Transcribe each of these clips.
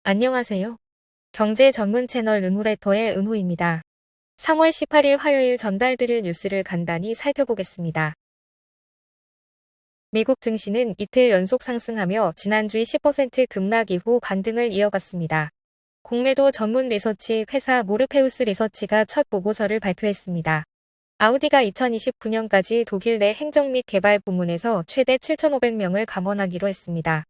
안녕하세요. 경제 전문 채널 은호레터의 은호입니다. 3월 18일 화요일 전달드릴 뉴스를 간단히 살펴보겠습니다. 미국 증시는 이틀 연속 상승하며 지난주에 10% 급락 이후 반등을 이어갔습니다. 공매도 전문 리서치 회사 모르페우스 리서치가 첫 보고서를 발표했습니다. 아우디가 2029년까지 독일 내 행정 및 개발 부문에서 최대 7,500명을 감원하기로 했습니다.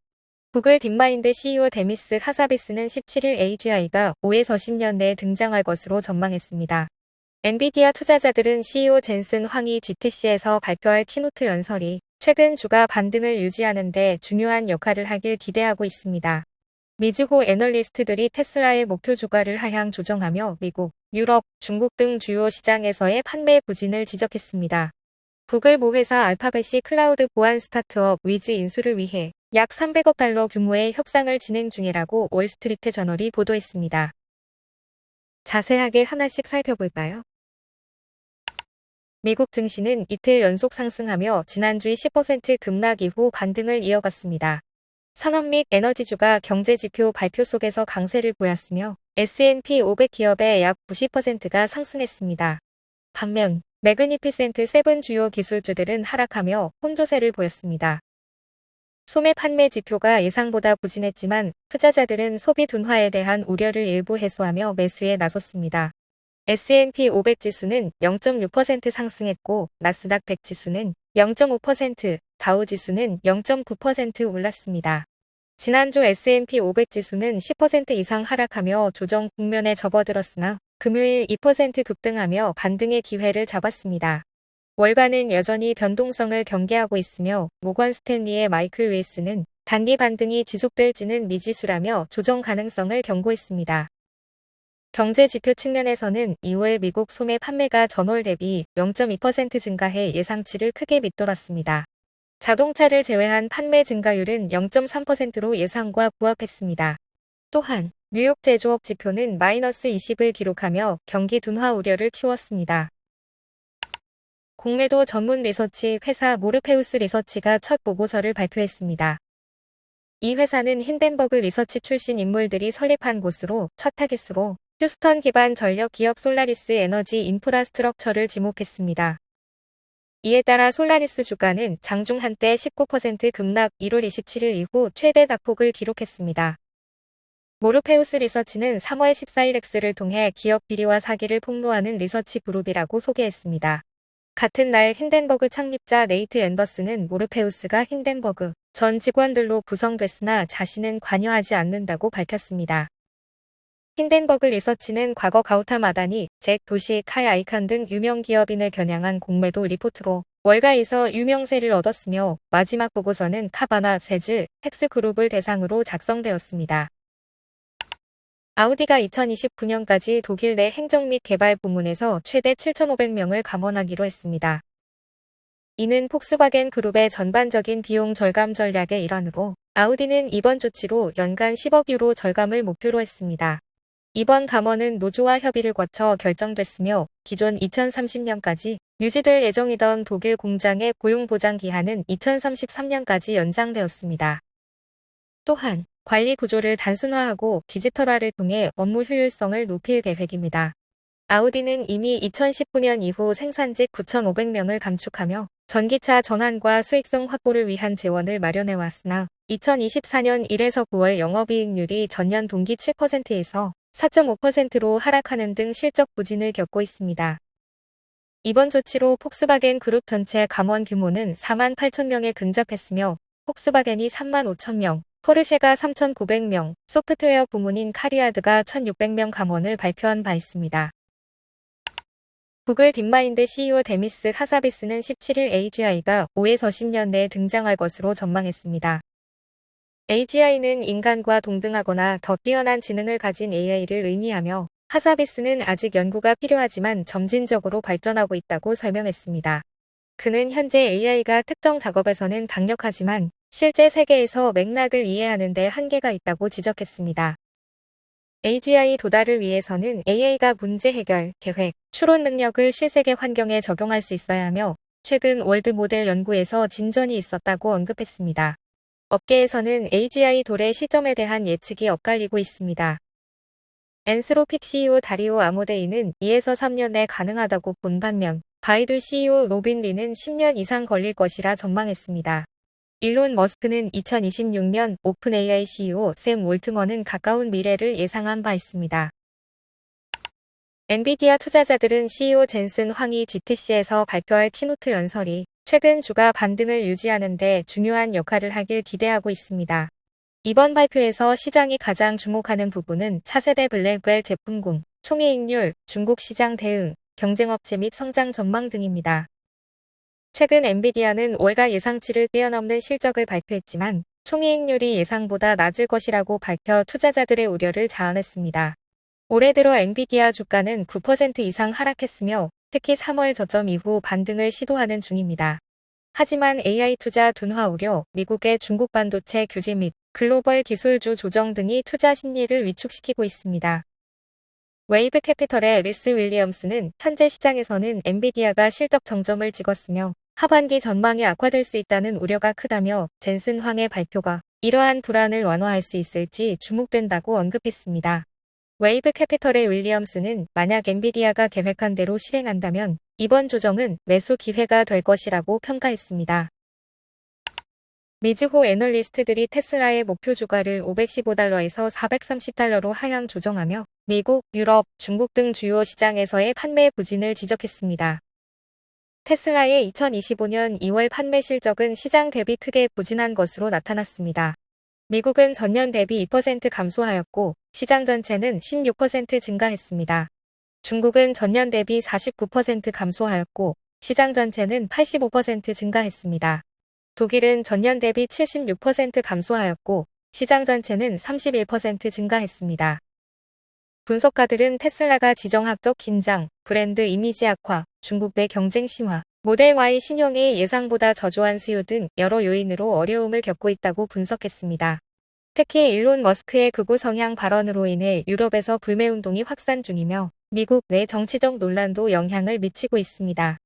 구글 딥마인드 CEO 데미스 하사비스는 17일 AGI가 5에서 10년 내에 등장할 것으로 전망했습니다. 엔비디아 투자자들은 CEO 젠슨 황이 GTC에서 발표할 키노트 연설이 최근 주가 반등을 유지하는 데 중요한 역할을 하길 기대하고 있습니다. 미즈호 애널리스트들이 테슬라의 목표 주가를 하향 조정하며 미국, 유럽, 중국 등 주요 시장에서의 판매 부진을 지적했습니다. 구글 모회사 알파벳이 클라우드 보안 스타트업 위즈 인수를 위해 약 300억 달러 규모의 협상을 진행 중이라고 월스트리트 저널이 보도했습니다. 자세하게 하나씩 살펴볼까요? 미국 증시는 이틀 연속 상승하며 지난주에 10% 급락 이후 반등을 이어갔습니다. 산업 및 에너지주가 경제지표 발표 속에서 강세를 보였으며 S&P 500 기업의 약 90%가 상승했습니다. 반면 매그니피센트 세븐 주요 기술주들은 하락하며 혼조세를 보였습니다. 소매 판매 지표가 예상보다 부진했지만 투자자들은 소비 둔화에 대한 우려를 일부 해소하며 매수에 나섰습니다. S&P 500 지수는 0.6% 상승했고 나스닥 100 지수는 0.5%, 다우 지수는 0.9% 올랐습니다. 지난주 S&P 500 지수는 10% 이상 하락하며 조정 국면에 접어들었으나 금요일 2% 급등하며 반등의 기회를 잡았습니다. 월가는 여전히 변동성을 경계하고 있으며 모건 스탠리의 마이클 윌스는 단기 반등이 지속될지는 미지수라며 조정 가능성을 경고했습니다. 경제 지표 측면에서는 2월 미국 소매 판매가 전월 대비 0.2% 증가해 예상치를 크게 밑돌았습니다. 자동차를 제외한 판매 증가율은 0.3%로 예상과 부합했습니다. 또한 뉴욕 제조업 지표는 마이너스 20을 기록하며 경기 둔화 우려를 키웠습니다. 공매도 전문 리서치 회사 모르페우스 리서치가 첫 보고서를 발표했습니다. 이 회사는 힌덴버그 리서치 출신 인물들이 설립한 곳으로 첫 타깃으로 휴스턴 기반 전력 기업 솔라리스 에너지 인프라스트럭처를 지목했습니다. 이에 따라 솔라리스 주가는 장중 한때 19% 급락 1월 27일 이후 최대 낙폭을 기록했습니다. 모르페우스 리서치는 3월 14일 X를 통해 기업 비리와 사기를 폭로하는 리서치 그룹이라고 소개했습니다. 같은 날 힌덴버그 창립자 네이트 앤더슨은 모르페우스가 힌덴버그 전 직원들로 구성됐으나 자신은 관여하지 않는다고 밝혔습니다. 힌덴버그 리서치는 과거 가우타 마다니, 잭 도시, 칼 아이칸 등 유명 기업인을 겨냥한 공매도 리포트로 월가에서 유명세를 얻었으며 마지막 보고서는 카바나, 세즐, 텍스그룹을 대상으로 작성되었습니다. 아우디가 2029년까지 독일 내 행정 및 개발 부문에서 최대 7,500명을 감원하기로 했습니다. 이는 폭스바겐 그룹의 전반적인 비용 절감 전략의 일환으로 아우디는 이번 조치로 연간 10억 유로 절감을 목표로 했습니다. 이번 감원은 노조와 협의를 거쳐 결정됐으며 기존 2030년까지 유지될 예정이던 독일 공장의 고용보장 기한은 2033년까지 연장되었습니다. 또한 관리 구조를 단순화하고 디지털화를 통해 업무 효율성을 높일 계획입니다. 아우디는 이미 2019년 이후 생산직 9,500명을 감축하며 전기차 전환과 수익성 확보를 위한 재원을 마련해왔으나 2024년 1에서 9월 영업이익률이 전년 동기 7%에서 4.5%로 하락하는 등 실적 부진을 겪고 있습니다. 이번 조치로 폭스바겐 그룹 전체 감원 규모는 4만 8천 명에 근접했으며 폭스바겐이 3만 5천 명, 포르쉐가 3,900명, 소프트웨어 부문인 카리아드가 1,600명 감원을 발표한 바 있습니다. 구글 딥마인드 CEO 데미스 하사비스는 17일 AGI가 5에서 10년 내에 등장할 것으로 전망했습니다. AGI는 인간과 동등하거나 더 뛰어난 지능을 가진 AI를 의미하며 하사비스는 아직 연구가 필요하지만 점진적으로 발전하고 있다고 설명했습니다. 그는 현재 AI가 특정 작업에서는 강력하지만 실제 세계에서 맥락을 이해하는 데 한계가 있다고 지적했습니다. AGI 도달을 위해서는 AI가 문제 해결, 계획, 추론 능력을 실세계 환경에 적용할 수 있어야 하며 최근 월드 모델 연구에서 진전이 있었다고 언급했습니다. 업계에서는 AGI 도래 시점에 대한 예측이 엇갈리고 있습니다. 엔스로픽 CEO 다리오 아모데이는 2에서 3년에 가능하다고 본 반면 바이두 CEO 로빈 리는 10년 이상 걸릴 것이라 전망했습니다. 일론 머스크는 2026년 오픈AI CEO 샘 올트먼은 가까운 미래를 예상한 바 있습니다. 엔비디아 투자자들은 CEO 젠슨 황이 GTC에서 발표할 키노트 연설이 최근 주가 반등을 유지하는 데 중요한 역할을 하길 기대하고 있습니다. 이번 발표에서 시장이 가장 주목하는 부분은 차세대 블랙웰 제품군, 총이익률, 중국 시장 대응, 경쟁업체 및 성장 전망 등입니다. 최근 엔비디아는 월가 예상치를 뛰어넘는 실적을 발표했지만 총이익률이 예상보다 낮을 것이라고 밝혀 투자자들의 우려를 자아냈습니다. 올해 들어 엔비디아 주가는 9% 이상 하락했으며 특히 3월 저점 이후 반등을 시도하는 중입니다. 하지만 AI 투자 둔화 우려, 미국의 중국 반도체 규제 및 글로벌 기술주 조정 등이 투자 심리를 위축시키고 있습니다. 웨이브 캐피털의 리스 윌리엄스는 현재 시장에서는 엔비디아가 실적 정점을 찍었으며 하반기 전망이 악화될 수 있다는 우려가 크다며 젠슨 황의 발표가 이러한 불안을 완화할 수 있을지 주목된다고 언급했습니다. 웨이브 캐피털의 윌리엄스는 만약 엔비디아가 계획한 대로 실행한다면 이번 조정은 매수 기회가 될 것이라고 평가했습니다. 미즈호 애널리스트들이 테슬라의 목표 주가를 $515에서 $430로 하향 조정하며 미국, 유럽, 중국 등 주요 시장에서의 판매 부진을 지적했습니다. 테슬라의 2025년 2월 판매 실적은 시장 대비 크게 부진한 것으로 나타났습니다. 미국은 전년 대비 2% 감소하였고 시장 전체는 16% 증가했습니다. 중국은 전년 대비 49% 감소하였고 시장 전체는 85% 증가했습니다. 독일은 전년 대비 76% 감소하였고 시장 전체는 31% 증가했습니다. 분석가들은 테슬라가 지정학적 긴장, 브랜드 이미지 악화, 중국 내 경쟁 심화, 모델 Y 신형의 예상보다 저조한 수요 등 여러 요인으로 어려움을 겪고 있다고 분석했습니다. 특히 일론 머스크의 극우 성향 발언으로 인해 유럽에서 불매운동이 확산 중이며 미국 내 정치적 논란도 영향을 미치고 있습니다.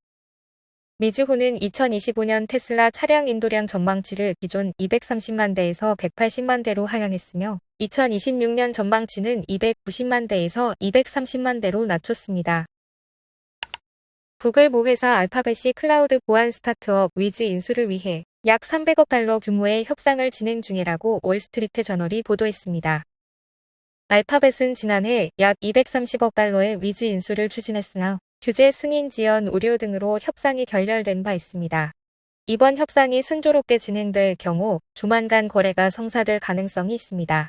미즈호는 2025년 테슬라 차량 인도량 전망치를 기존 230만 대에서 180만 대로 하향했으며 2026년 전망치는 290만 대에서 230만 대로 낮췄습니다. 구글 모 회사 알파벳이 클라우드 보안 스타트업 위즈 인수를 위해 약 $300억 규모의 협상을 진행 중이라고 월스트리트 저널이 보도했습니다. 알파벳은 지난해 약 $230억 위즈 인수를 추진했으나 규제 승인 지연 우려 등으로 협상이 결렬된 바 있습니다. 이번 협상이 순조롭게 진행될 경우 조만간 거래가 성사될 가능성이 있습니다.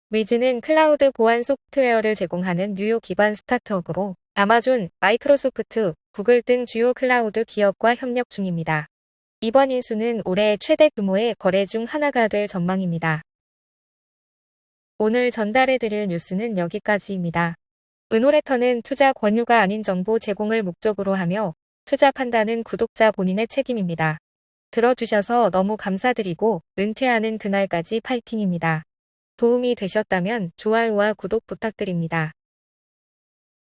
위즈는 클라우드 보안 소프트웨어를 제공하는 뉴욕 기반 스타트업으로 아마존, 마이크로소프트, 구글 등 주요 클라우드 기업과 협력 중입니다. 이번 인수는 올해 최대 규모의 거래 중 하나가 될 전망입니다. 오늘 전달해드릴 뉴스는 여기까지입니다. 은호레터는 투자 권유가 아닌 정보 제공을 목적으로 하며 투자 판단은 구독자 본인의 책임입니다. 들어주셔서 너무 감사드리고 은퇴하는 그날까지 파이팅입니다. 도움이 되셨다면 좋아요와 구독 부탁드립니다.